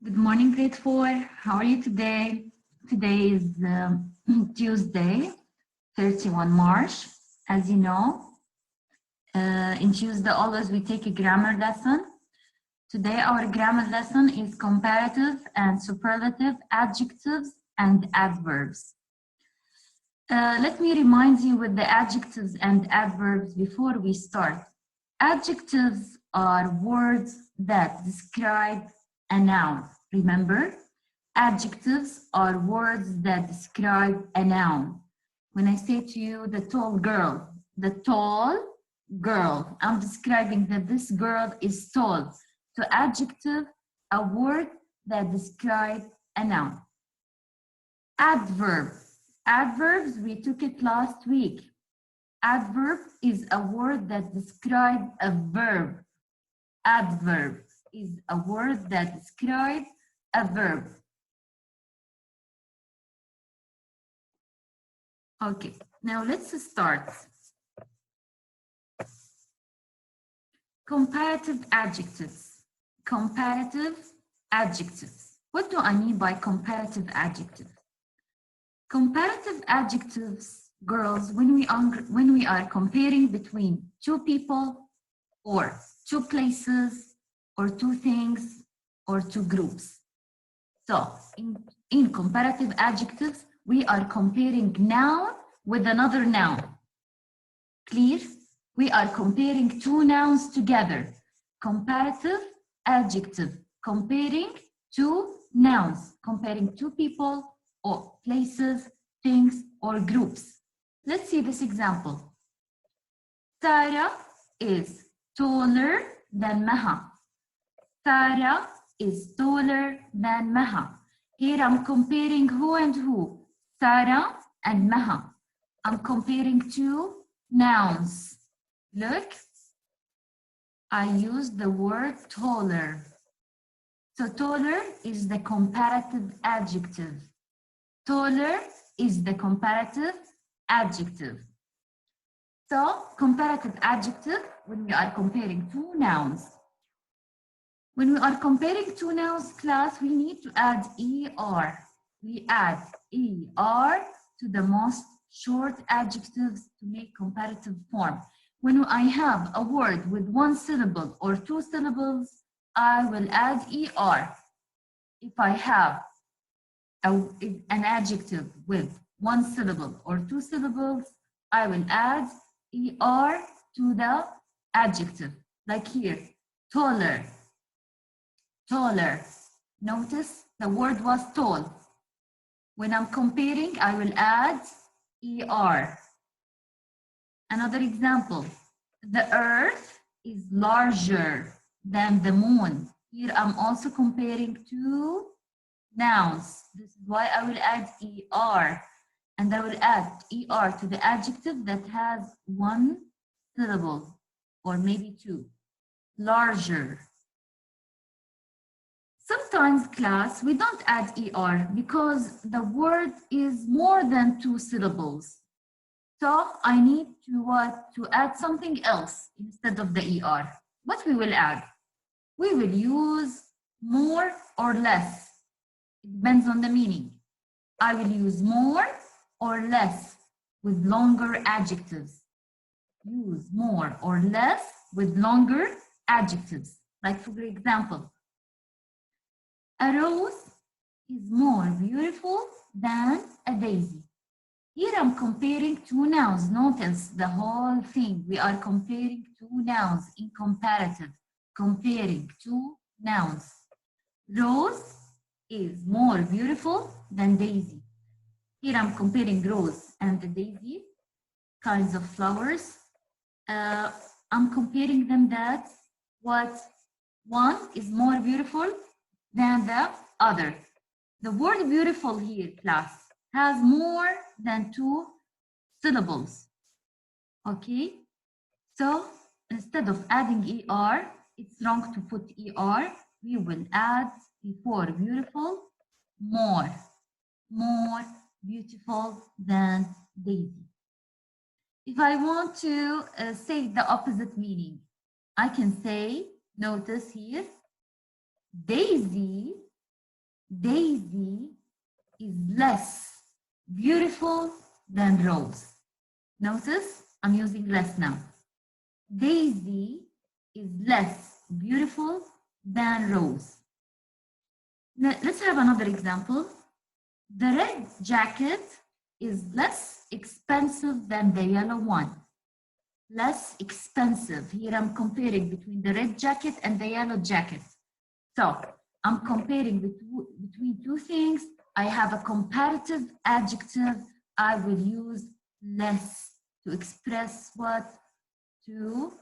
Good morning, grade 4. How are you today? Today is Tuesday, 31 March. As you know, in Tuesday, always we take a grammar lesson. Today, our grammar lesson is comparative and superlative adjectives and adverbs. Let me remind you with the adjectives and adverbs before we start. Adjectives are words that describe a noun. Remember, adjectives are words that describe a noun. When I say to you, the tall girl, I'm describing that this girl is tall. So adjective, a word that describes a noun. Adverb. Adverbs, we took it last week. Adverb is a word that describes a verb. Adverb is a word that describes a verb. Okay, now let's start. Comparative adjectives. Comparative adjectives. What do I mean by comparative adjectives? Comparative adjectives, girls, when we are comparing between two people or two places or two things or two groups. So in comparative adjectives, we are comparing noun with another noun. Clear? We are comparing two nouns together. Comparative adjective, comparing two nouns, comparing two people or places, things, or groups. Let's see this example. Sarah is taller than Maha. Sarah is taller than Maha. Here I'm comparing who and who? Sarah and Maha. I'm comparing two nouns. Look, I use the word taller. So taller is the comparative adjective. Taller is the comparative adjective. So comparative adjective when we are comparing two nouns. When we are comparing two nouns, class, we need to add ER. We add ER to the most short adjectives to make comparative form. When I have a word with one syllable or two syllables, I will add ER. If I have an adjective with one syllable or two syllables, I will add ER to the adjective. Like here, taller. Taller. Notice the word was tall. When I'm comparing, I will add ER. Another example, the earth is larger than the moon. Here I'm also comparing two nouns. This is why I will add ER. And I will add ER to the adjective that has one syllable or maybe two. Larger. Sometimes, class, we don't add ER because the word is more than two syllables. So I need to add something else instead of the ER. What we will add? We will use more or less. It depends on the meaning. I will use more or less with longer adjectives. Use more or less with longer adjectives. Like for example, a rose is more beautiful than a daisy. Here I'm comparing two nouns. Notice the whole thing. We are comparing two nouns in comparative. Comparing two nouns. Rose is more beautiful than daisy. Here I'm comparing rose and the daisy, kinds of flowers. I'm comparing them that what one is more beautiful than the other. The word beautiful here, class, has more than two syllables. Okay, so instead of adding ER, it's wrong to put ER. We will add before beautiful, more beautiful than daisy. If I want to say the opposite meaning, I can say, notice here, Daisy Daisy is less beautiful than Rose. Notice I'm using less now. Daisy is less beautiful than Rose. Now, let's have another example. The red jacket is less expensive than the yellow one. Less expensive. Here I'm comparing between the red jacket and the yellow jacket. So I'm comparing between two things. I have a comparative adjective. I will use less to express what? To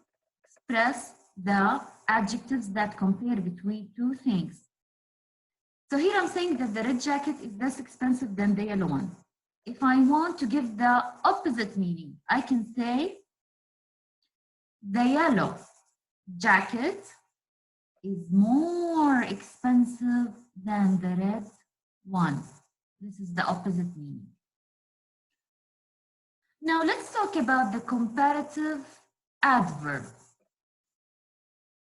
express the adjectives that compare between two things. So here I'm saying that the red jacket is less expensive than the yellow one. If I want to give the opposite meaning, I can say the yellow jacket is more expensive than the red one. This is the opposite meaning. Now let's talk about the comparative adverb.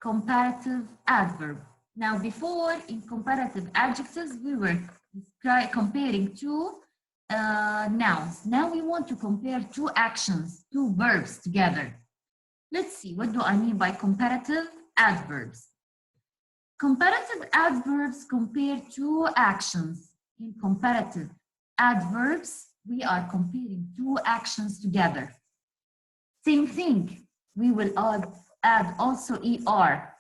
Comparative adverb. Now before, in comparative adjectives, we were comparing two nouns. Now we want to compare two actions, two verbs together. Let's see, what do I mean by comparative adverbs? Comparative adverbs compare two actions. In comparative adverbs, we are comparing two actions together. Same thing, we will add also ER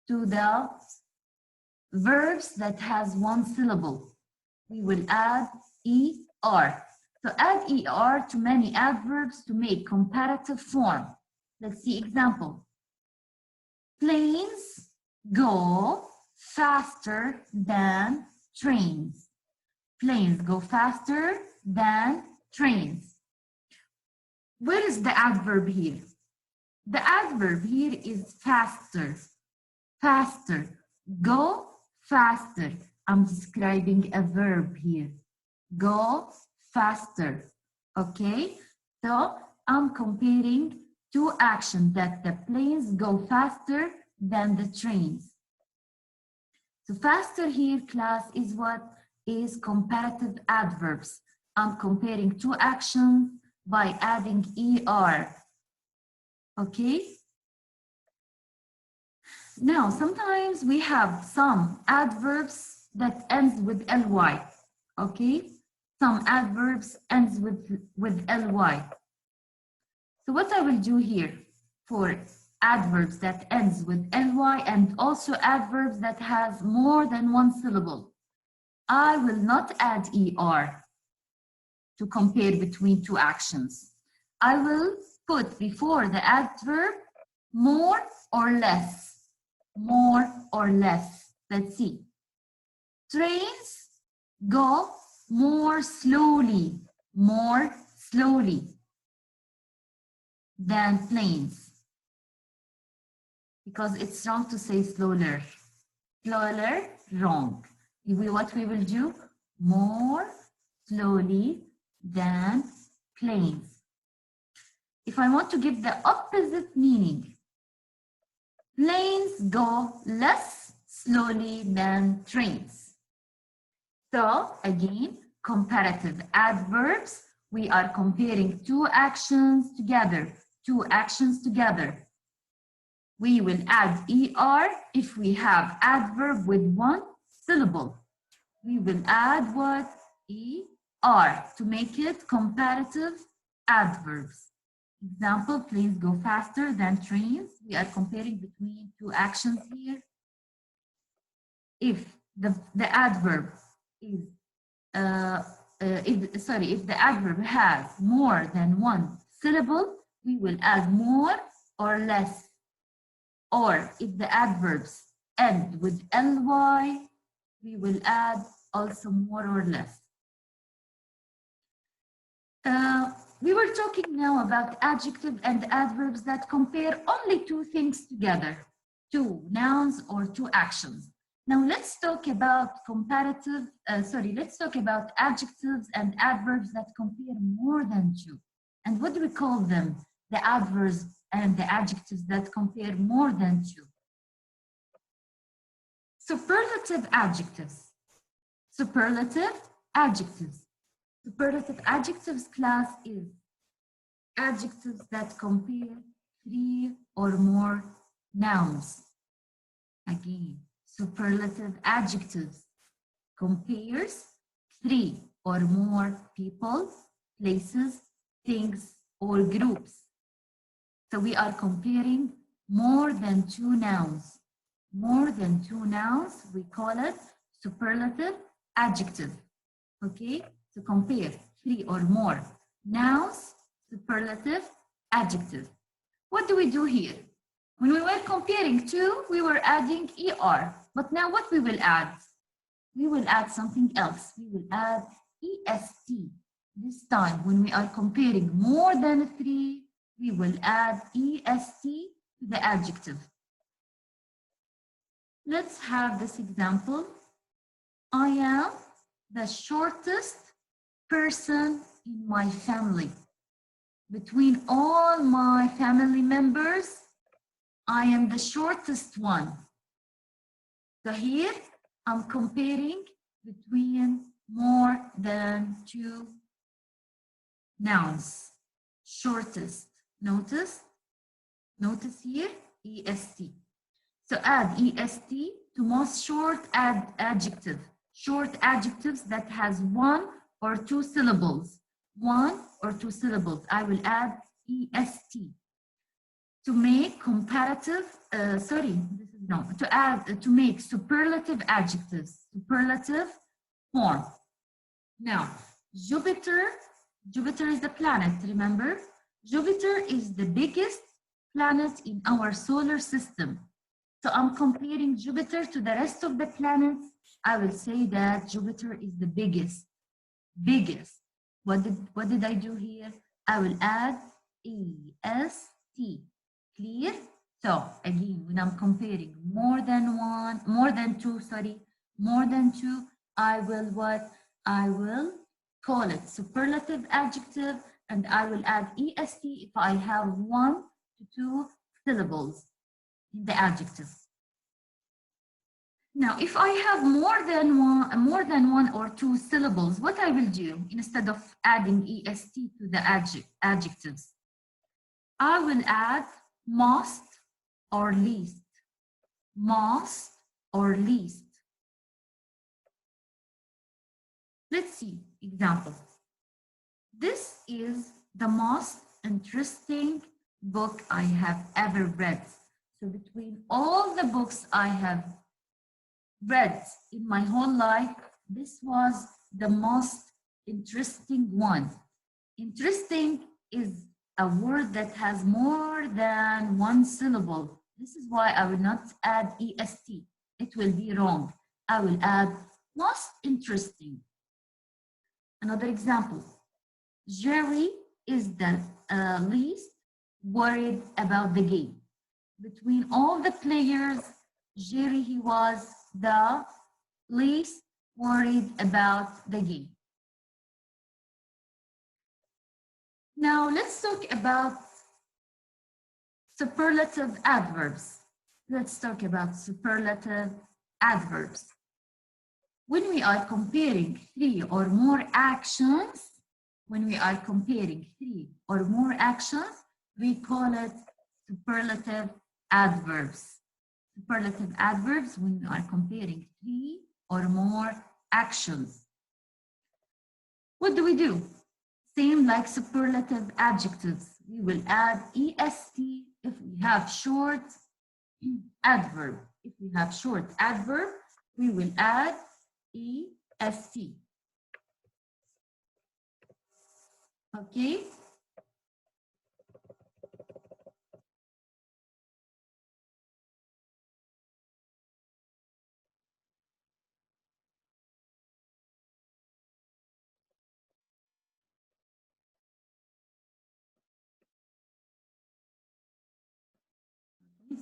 to the verbs that has one syllable. We will add ER. So add ER to many adverbs to make comparative form. Let's see example. Planes go faster than trains. Planes go faster than trains. Where is the adverb here? The adverb here is faster. Faster. Go faster. I'm describing a verb here. Go faster. Okay? So I'm comparing two actions, that the planes go faster than the trains. So faster here, class, is what? Is comparative adverbs. I'm comparing two actions by adding ER. Okay? Now, sometimes we have some adverbs that ends with ly. Okay? Some adverbs ends with ly. So what I will do here for adverbs that ends with ly and also adverbs that has more than one syllable, I will not add er to compare between two actions. I will put before the adverb more or less. More or less. Let's see. Trains go more slowly than planes. Because it's wrong to say slower. Slower, wrong. What we will do? More slowly than planes. If I want to give the opposite meaning, planes go less slowly than trains. So again, comparative adverbs, we are comparing two actions together. Two actions together. We will add ER if we have adverb with one syllable. We will add what? ER to make it comparative adverbs. Example, planes go faster than trains. We are comparing between two actions here. If the adverb is if the adverb has more than one syllable, we will add more or less. Or if the adverbs end with ly, we will add also more or less. We were talking now about adjectives and adverbs that compare only two things together, two nouns or two actions. Now let's talk about let's talk about adjectives and adverbs that compare more than two. And what do we call them? The adverbs and the adjectives that compare more than two. Superlative adjectives. superlative adjectives. Superlative adjectives class is adjectives that compare 3 or more nouns. Again, superlative adjectives compares 3 or more people, places, things, or groups. So we are comparing more than 2 nouns. More than 2 nouns, we call it superlative adjective. Okay, to compare 3 or more nouns, superlative adjective. What do we do here? When we were comparing 2, we were adding ER. But now what we will add? We will add something else. We will add EST. This time, when we are comparing more than 3, we will add EST to the adjective. Let's have this example. I am the shortest person in my family. Between all my family members, I am the shortest one. So here, I'm comparing between more than 2 nouns. Shortest. Notice here, EST. So add EST to most short adjective. Short adjectives that has 1 or 2 syllables. 1 or 2 syllables. I will add EST. To make comparative, to make superlative adjectives, superlative form. Now, Jupiter is the planet, remember? Jupiter is the biggest planet in our solar system. So I'm comparing Jupiter to the rest of the planets. I will say that Jupiter is the biggest. What did I do here? I will add EST. Clear? So again, when I'm comparing more than 2, I will what? I will call it superlative adjective, and I will add EST if I have 1 to 2 syllables in the adjective. Now, if I have more than one or 2 syllables, what I will do instead of adding EST to the adjectives, I will add most or least. Most or least. Let's see example. This is the most interesting book I have ever read. So between all the books I have read in my whole life, this was the most interesting one. Interesting is a word that has more than 1 syllable. This is why I will not add EST. It will be wrong. I will add most interesting. Another example. Jerry is the least worried about the game. Between all the players, Jerry, he was the least worried about the game. Now let's talk about superlative adverbs. Let's talk about superlative adverbs. When we are comparing 3 or more actions, we call it superlative adverbs. Superlative adverbs when we are comparing 3 or more actions. What do? Same like superlative adjectives. We will add EST if we have short adverb. If we have short adverb, we will add EST. Okay?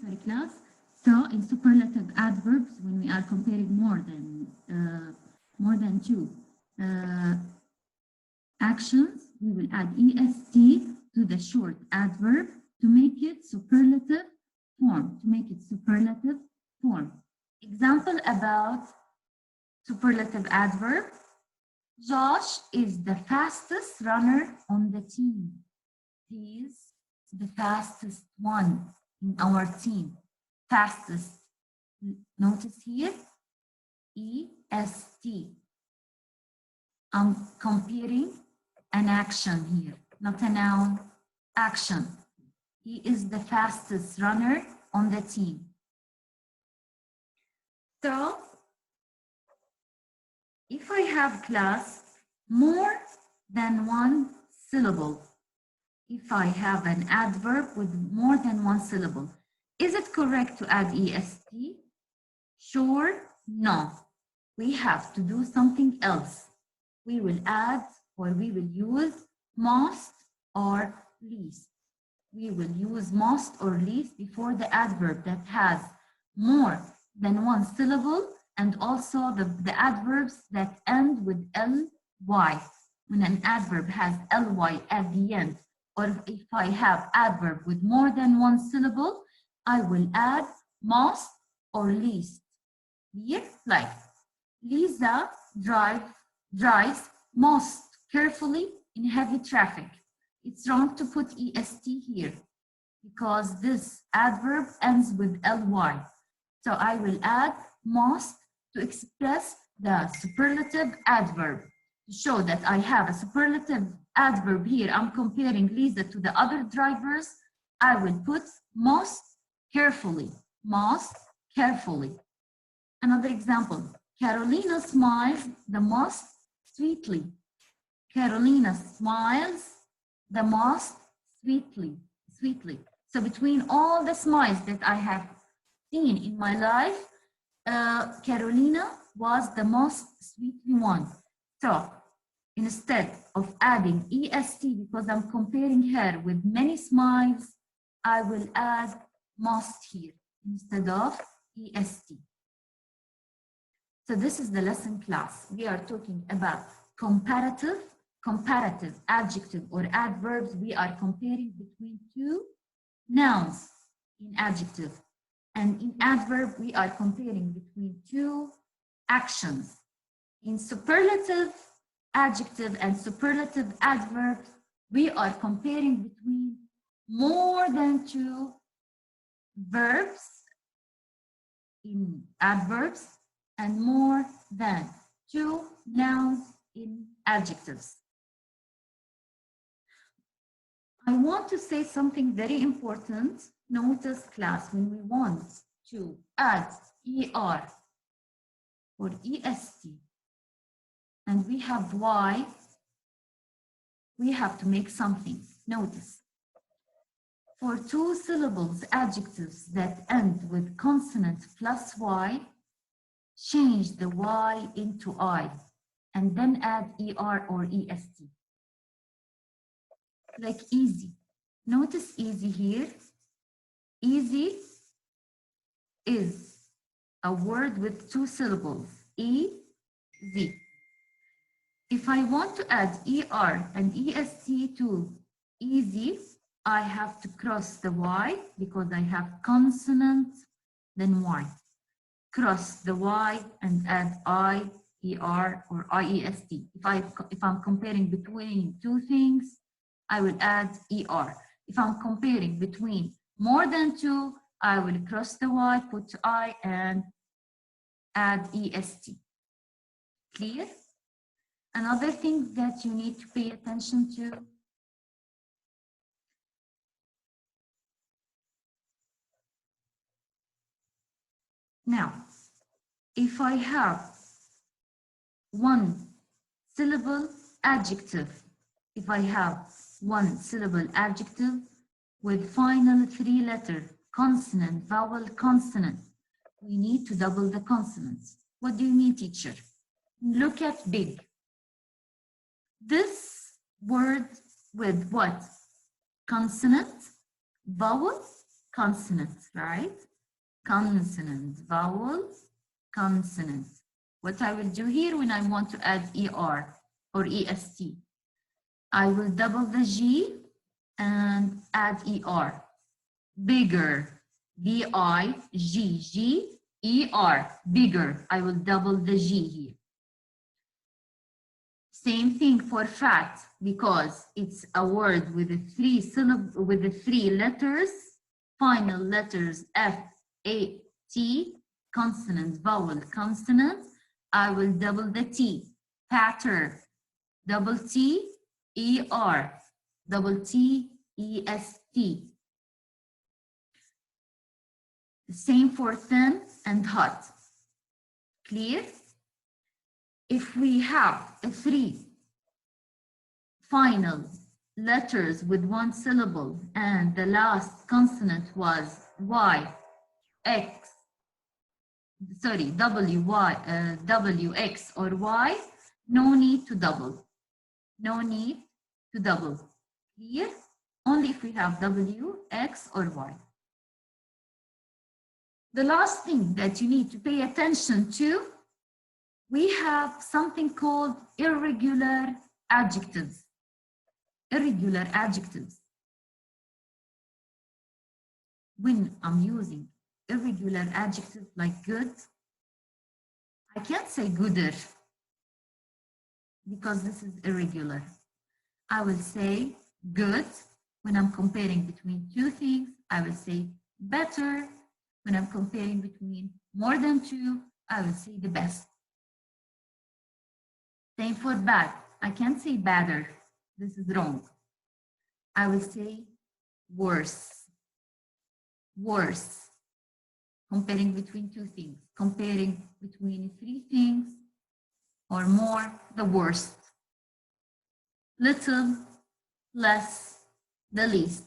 Sorry, class. So in superlative adverbs, when we are comparing more than 2 actions, we will add EST to the short adverb to make it superlative form. Example about superlative adverb. Josh is the fastest runner on the team. He is the fastest one in our team. Fastest. Notice here, E-S-T. I'm comparing an action here, not a noun, action. He is the fastest runner on the team. So, if I have class, more than one syllable, if I have an adverb with more than one syllable, is it correct to add EST? Sure, no. We have to do something else. We will add or we will use most or least. We will use most or least before the adverb that has more than one syllable, and also the adverbs that end with ly. When an adverb has ly at the end, or if I have adverb with more than one syllable, I will add most or least. Here, like Lisa drives most carefully in heavy traffic. It's wrong to put EST here because this adverb ends with ly. So I will add most to express the superlative adverb. To show that I have a superlative adverb here, I'm comparing Lisa to the other drivers, I will put most carefully. Most carefully. Another example, Carolina smiles the most sweetly. Carolina smiles the most sweetly. So between all the smiles that I have seen in my life, Carolina was the most sweetly one. So instead of adding EST because I'm comparing her with many smiles, I will add most here instead of EST. So this is the lesson class. We are talking about comparative adjective or adverbs. We are comparing between two nouns in adjective. And in adverb, we are comparing between two actions. In superlative adjective and superlative adverb, we are comparing between more than two verbs in adverbs and more than two nouns in adjectives. I want to say something very important. Notice, class, when we want to add ER or EST and we have Y, we have to make something. Notice, for two syllables adjectives that end with consonant plus Y, change the Y into I and then add ER or EST. Like easy. Notice easy here. Easy is a word with two syllables, E-Z. If I want to add ER and EST to easy, I have to cross the Y because I have consonant, then Y. Cross the Y and add I, ER, or IEST. If I'm comparing between two things, I will add ER. If I'm comparing between more than two, I will cross the Y, put I, and add EST. Clear? Another thing that you need to pay attention to. Now, if I have one syllable adjective, if I have one syllable adjective with final three-letter consonant, vowel, consonant, we need to double the consonants. What do you mean, teacher? Look at big. This word with what? Consonant, vowel, consonant, right? Consonant, vowel, consonant. What I will do here when I want to add ER or EST, I will double the G and add ER. Bigger, B-I-G-G-E-R, bigger. I will double the G here. Same thing for fat, because it's a word with the three letters, final letters F, A, T, consonant, vowel, consonant. I will double the T. Fatter, double T, E, R, double T, E, S, T. Same for thin and hot. Clear? If we have three final letters with one syllable and the last consonant was Y, X, sorry, W, X or Y, no need to double. No need to double. Clear? Only if we have W, X or Y. The last thing that you need to pay attention to, we have something called irregular adjectives. Irregular adjectives. When I'm using irregular adjectives like good, I can't say gooder because this is irregular. I will say good when I'm comparing between two things. I will say better when I'm comparing between more than two. I will say the best. Same for bad. I can't say better. This is wrong. I will say worse. Worse. Comparing between two things. Comparing between three things or more, the worst. Little, less, the least.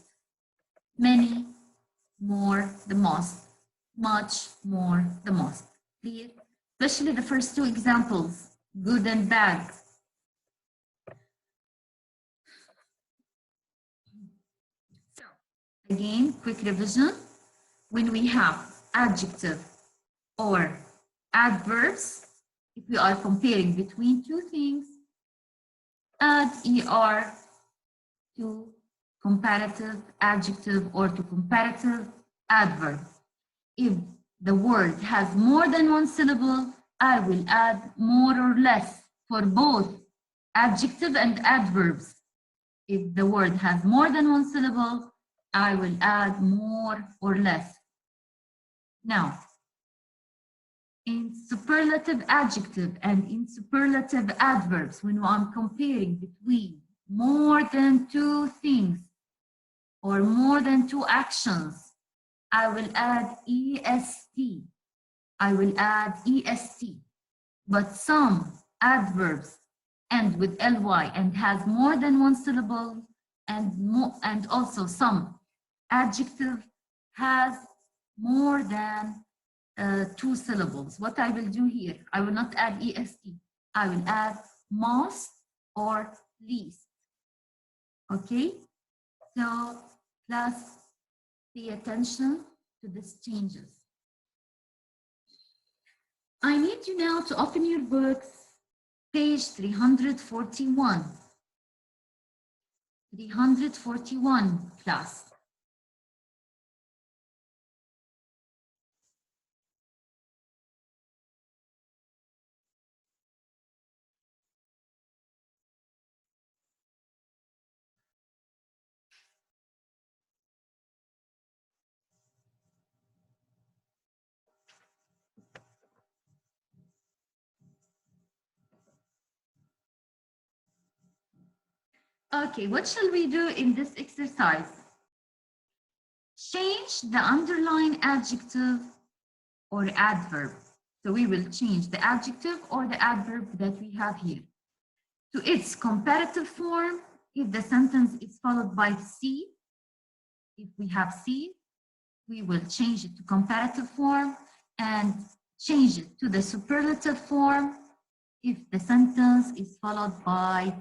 Many, more, the most. Much, more, the most. Clear? Especially the first two examples, good and bad. So, again, quick revision. When we have adjective or adverbs, if we are comparing between two things, add ER to comparative adjective or to comparative adverb. If the word has more than one syllable, I will add more or less for both adjective and adverbs. If the word has more than one syllable, I will add more or less. Now, in superlative adjective and in superlative adverbs, when I'm comparing between more than two things or more than two actions, I will add EST. I will add EST. But some adverbs end with LY and has more than one syllable, and also some adjective has more than two syllables. What I will do here, I will not add EST. I will add most or least. Okay? So class, pay attention to these changes. I need you now to open your books, page 341. 341, class. Okay, what shall we do in this exercise? Change the underlying adjective or adverb. So we will change the adjective or the adverb that we have here to its comparative form if the sentence is followed by C. If we have C, we will change it to comparative form and change it to the superlative form if the sentence is followed by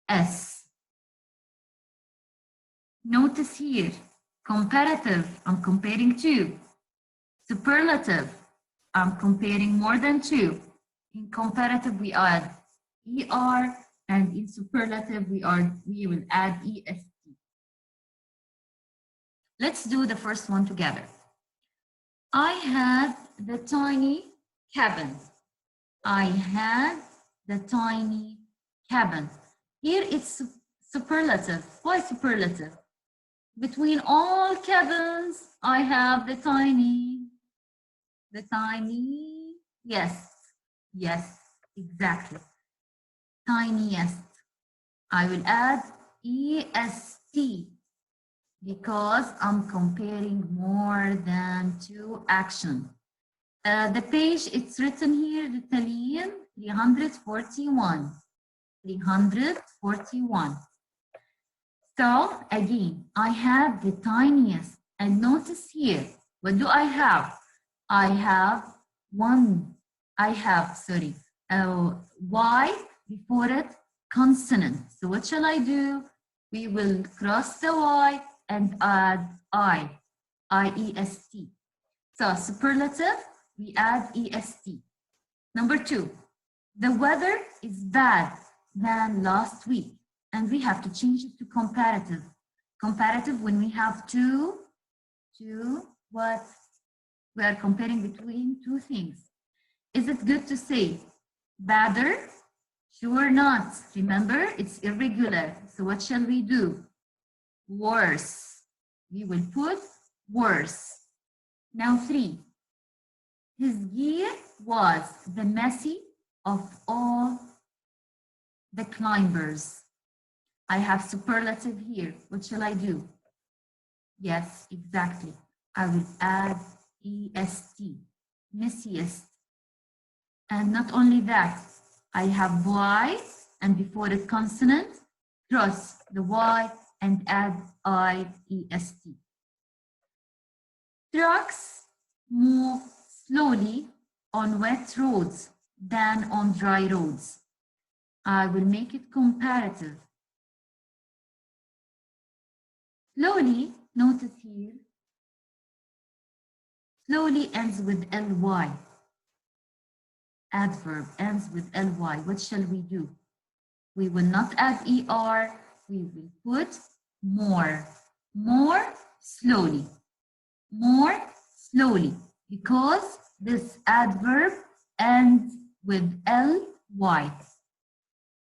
S. Notice here, comparative, I'm comparing two. Superlative, I'm comparing more than two. In comparative, we add ER, and in superlative, we will add EST. Let's do the first one together. I had the tiny cabin. I had the tiny cabin. Here it's superlative. Why superlative? Between all cabins, I have the tiny, yes, yes, exactly, tiniest. I will add est because I'm comparing more than two actions. The page, it's written here, Italian 341. 341. So again, I have the tiniest. And notice here, what do I have? I have Y before it, consonant. So what shall I do? We will cross the Y and add I-E-S-T. So superlative, we add EST. Number 2, the weather is bad than last week. And we have to change it to comparative. Comparative when we have what? We are comparing between two things. Is it good to say better? Sure not. Remember, it's irregular. So what shall we do? Worse. We will put worse. Now 3. His gear was the messy of all the climbers. I have superlative here. What shall I do? Yes, exactly. I will add EST, messiest. And not only that, I have Y and before it consonant, cross the Y and add IEST. Trucks move slowly on wet roads than on dry roads. I will make it comparative. Slowly, notice here, slowly ends with ly. Adverb ends with ly. What shall we do? We will not add er, we will put more. More slowly. More slowly. Because this adverb ends with ly.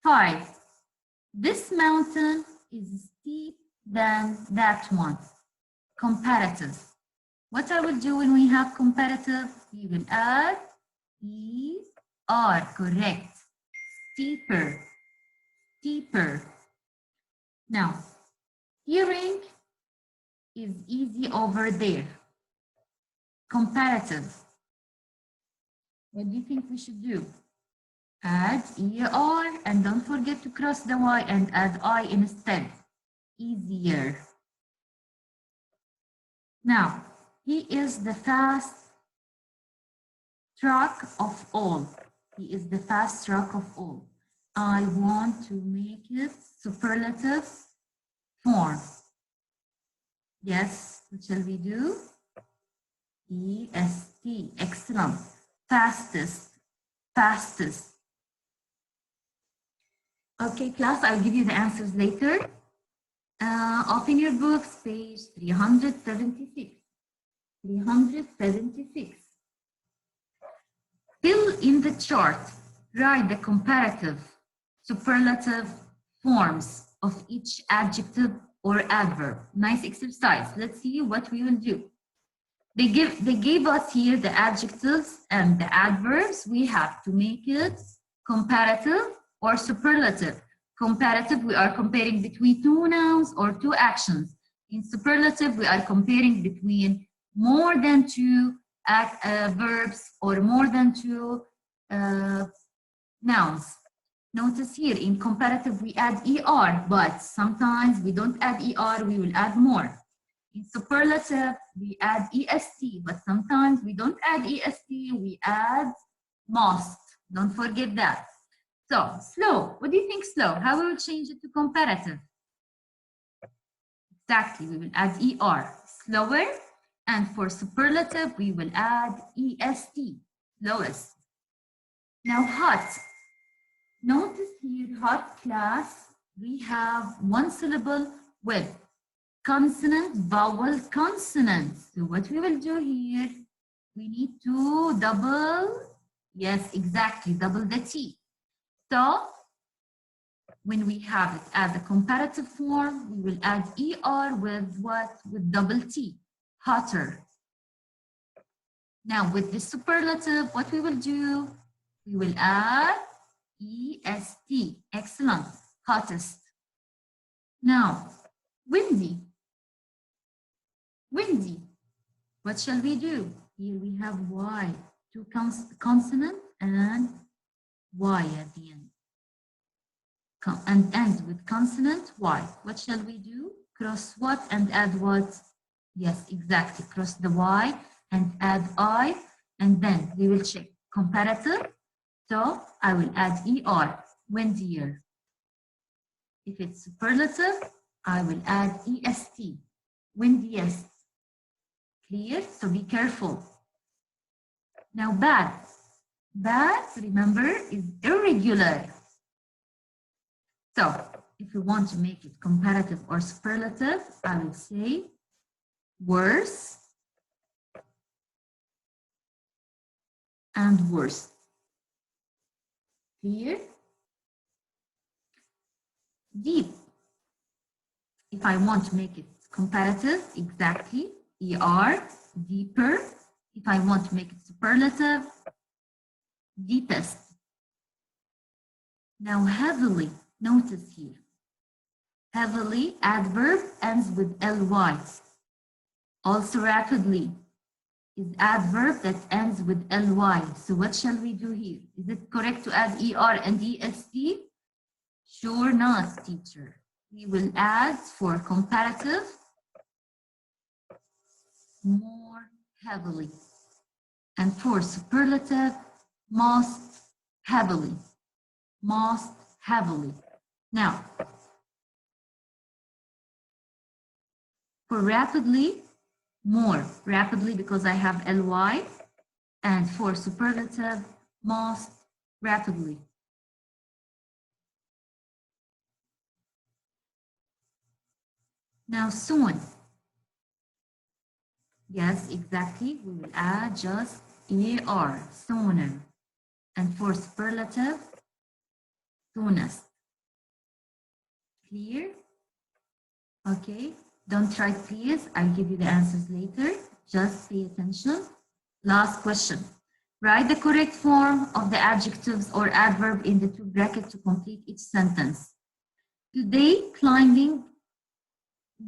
5. This mountain is steep than that one. Comparative. What I will do when we have comparative, we will add er, correct. Steeper, steeper. Now, hearing is easy over there. Comparative. What do you think we should do? Add er and don't forget to cross the y and add I instead. Easier. Now, he is the fast truck of all. He is the fast truck of all. I want to make it superlative form. Yes, what shall we do? EST, excellent. Fastest, fastest. Okay, class, I'll give you the answers later. Open your books, page 376. 376. Fill in the chart. Write the comparative, superlative forms of each adjective or adverb. Nice exercise. Let's see what we will do. They gave us here the adjectives and the adverbs. We have to make it comparative or superlative. Comparative, we are comparing between two nouns or two actions. In superlative, we are comparing between more than two verbs or more than two nouns. Notice here, in comparative, we add er, but sometimes we don't add er, we will add more. In superlative, we add est, but sometimes we don't add est, we add most. Don't forget that. So, slow. What do you think slow? How will we change it to comparative? Exactly, we will add er, slower. And for superlative, we will add est, lowest. Now, hot. Notice here, hot class, we have one syllable with consonant, vowel, consonant. So what we will do here, we need to double, yes, exactly, double the T. So when we have it as a comparative form, we will add ER with what? With double T, hotter. Now with the superlative, what we will do? We will add EST, excellent, hottest. Now, windy, windy. What shall we do? Here we have Y, two consonants and Y at the end. And ends with consonant Y. What shall we do? Cross what and add what? Yes, exactly. Cross the Y and add I, and then we will check comparative. So I will add ER, windier. If it's superlative, I will add EST, windiest. Clear? So be careful. Now bad. Bad, remember, is irregular. So if you want to make it comparative or superlative, I will say worse and worse. Clear? Deep. If I want to make it comparative, exactly, ER, deeper. If I want to make it superlative, deepest. Now heavily, notice here. Heavily, adverb ends with ly. Also rapidly is adverb that ends with ly. So what shall we do here? Is it correct to add ER and EST? Sure not, teacher. We will add for comparative more heavily. And for superlative, most heavily. Most heavily. Now, for rapidly, more rapidly because I have ly. And for superlative, most rapidly. Now soon. Yes, exactly. We will add just ER, sooner. And for superlative, soonest. Clear? Okay. Don't try, please. I'll give you the answers later. Just pay attention. Last question. Write the correct form of the adjectives or adverb in the two brackets to complete each sentence. Today, climbing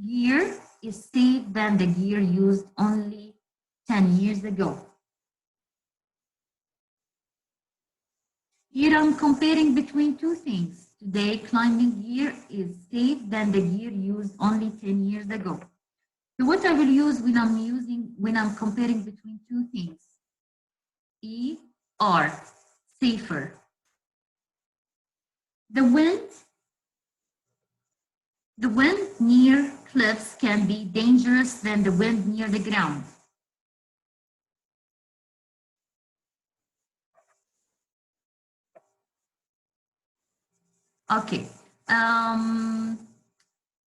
gear is safe than the gear used only 10 years ago. Here I'm comparing between two things. Today, climbing gear is safe than the gear used only 10 years ago. So what I will use when I'm comparing between two things? ER, safer. The wind near cliffs can be dangerous than the wind near the ground. Okay.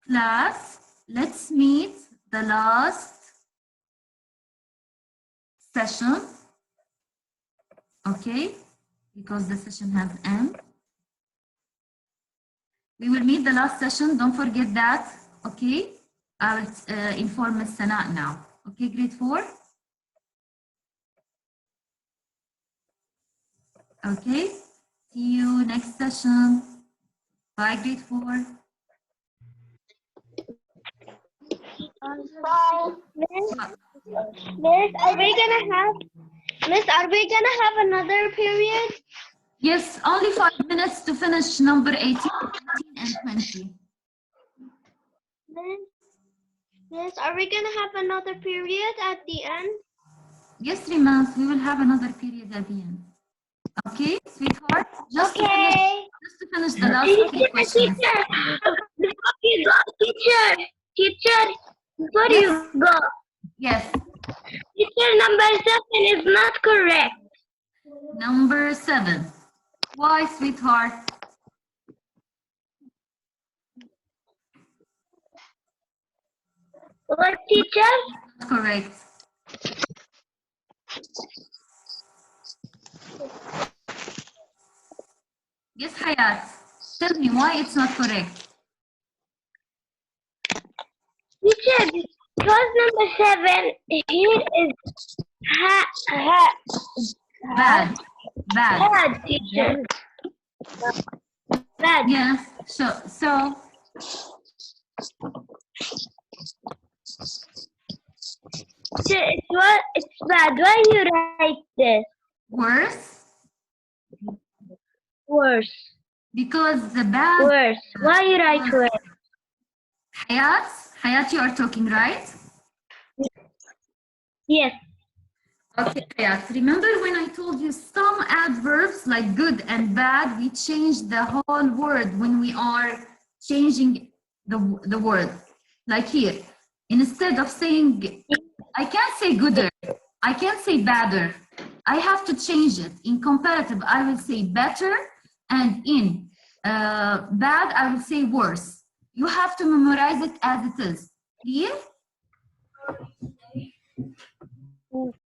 Class, let's meet the last session. Okay, because the session has ended. We will meet the last session. Don't forget that. Okay, I'll inform Ms. Sana now. Okay, grade 4. Okay, see you next session. Bye, grade 4. Bye. Miss, are we gonna have another period? Yes, only 5 minutes to finish number 18, 19, and 20. Miss, are we gonna have another period at the end? Yes, Rimas, we will have another period at the end. Okay, sweetheart? Just to finish the last 3 questions. Teacher, before Yes. you go. Yes. Teacher, number 7 is not correct. Number 7. Why, sweetheart? What, teacher? Correct. Yes, Hayat. Tell me why it's not correct. Teacher, because number 7 here is Bad. bad, teacher. Bad. Yes. So Teacher, it's bad. Why you write this? worse, Worse. because the bad. Worse. Why you write worse? Hayat, you are talking, right? Yes. Okay, Hayat. Remember when I told you some adverbs like good and bad, we change the whole word when we are changing the word. Like here, instead of saying, I can't say gooder, I can't say badder. I have to change it. In comparative, I will say better, and in bad, I will say worse. You have to memorize it as it is. Clear?